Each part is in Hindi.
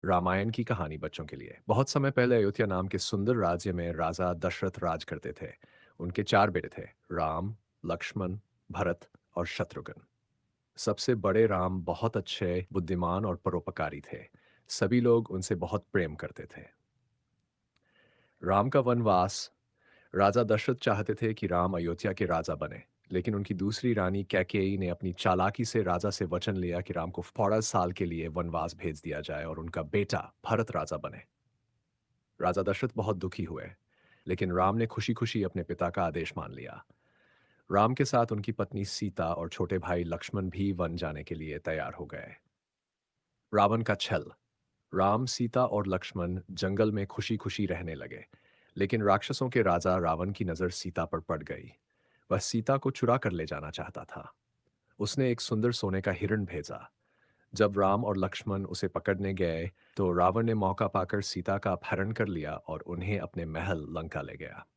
रामायण की कहानी बच्चों के लिए। बहुत समय पहले अयोध्या नाम के सुंदर राज्य में राजा दशरथ राज करते थे। उनके चार बेटे थे, राम, लक्ष्मण, भरत और शत्रुघ्न। सबसे बड़े राम बहुत अच्छे, बुद्धिमान और परोपकारी थे। सभी लोग उनसे बहुत प्रेम करते थे। राम का वनवास। राजा दशरथ चाहते थे कि राम अयोध्या के राजा बने, लेकिन उनकी दूसरी रानी कैकेयी ने अपनी चालाकी से राजा से वचन लिया कि राम को 14 साल के लिए वनवास भेज दिया जाए और उनका बेटा भरत राजा बने। राजा दशरथ बहुत दुखी हुए, लेकिन राम ने खुशी खुशी अपने पिता का आदेश मान लिया। राम के साथ उनकी पत्नी सीता और छोटे भाई लक्ष्मण भी वन जाने के लिए तैयार हो गए। रावण का छल। राम, सीता और लक्ष्मण जंगल में खुशी खुशी रहने लगे, लेकिन राक्षसों के राजा रावण की नजर सीता पर पड़ गई। वह सीता को चुरा कर ले जाना चाहता था। उसने एक सुंदर सोने का हिरण भेजा। जब राम और लक्ष्मण उसे पकड़ने गए, तो रावण ने मौका पाकर सीता का अपहरण कर लिया और उन्हें अपने महल लंका ले गया।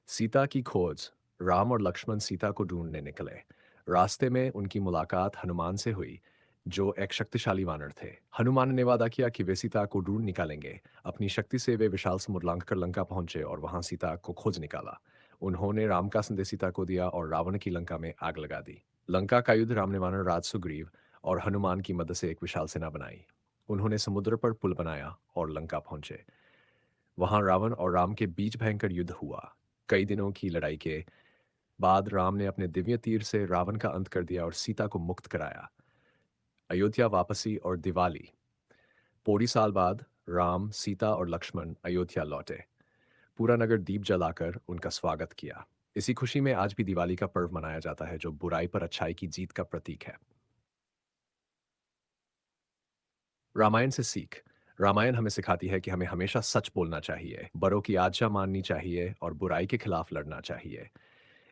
सीता की खोज। राम और लक्ष्मण सीता को ढूंढने निकले। रास्ते में उनकी मुलाकात हनुमान से हुई, जो एक शक्तिशाली वानर थे। हनुमान ने वादा किया कि वे सीता को ढूंढ निकालेंगे। अपनी शक्ति से वे विशाल समुद्र लांघ कर लंका पहुंचे और वहां सीता को खोज निकाला। उन्होंने राम का संदेश सीता को दिया और रावण की लंका में आग लगा दी। लंका का युद्ध। राम ने वानर राज सुग्रीव और हनुमान की मदद से एक विशाल सेना बनाई। उन्होंने समुद्र पर पुल बनाया और लंका पहुंचे। वहां रावण और राम के बीच भयंकर युद्ध हुआ। कई दिनों की लड़ाई के बाद राम ने अपने दिव्य तीर से रावण का अंत कर दिया और सीता को मुक्त कराया। अयोध्या वापसी और दिवाली। पूरी साल बाद राम, सीता और लक्ष्मण अयोध्या लौटे। पूरा नगर दीप जलाकर उनका स्वागत किया। इसी खुशी में आज भी दिवाली का पर्व मनाया जाता है, जो बुराई पर अच्छाई की जीत का प्रतीक है। रामायण से सीख। रामायण हमें सिखाती है कि हमें हमेशा सच बोलना चाहिए, बड़ों की आज्ञा माननी चाहिए और बुराई के खिलाफ लड़ना चाहिए।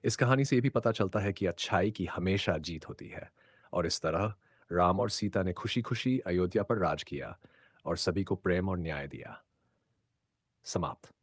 इस कहानी से ये भी पता चलता है कि अच्छाई की हमेशा जीत होती है। और इस तरह राम और सीता ने खुशी खुशी अयोध्या पर राज किया और सभी को प्रेम और न्याय दिया। समाप्त।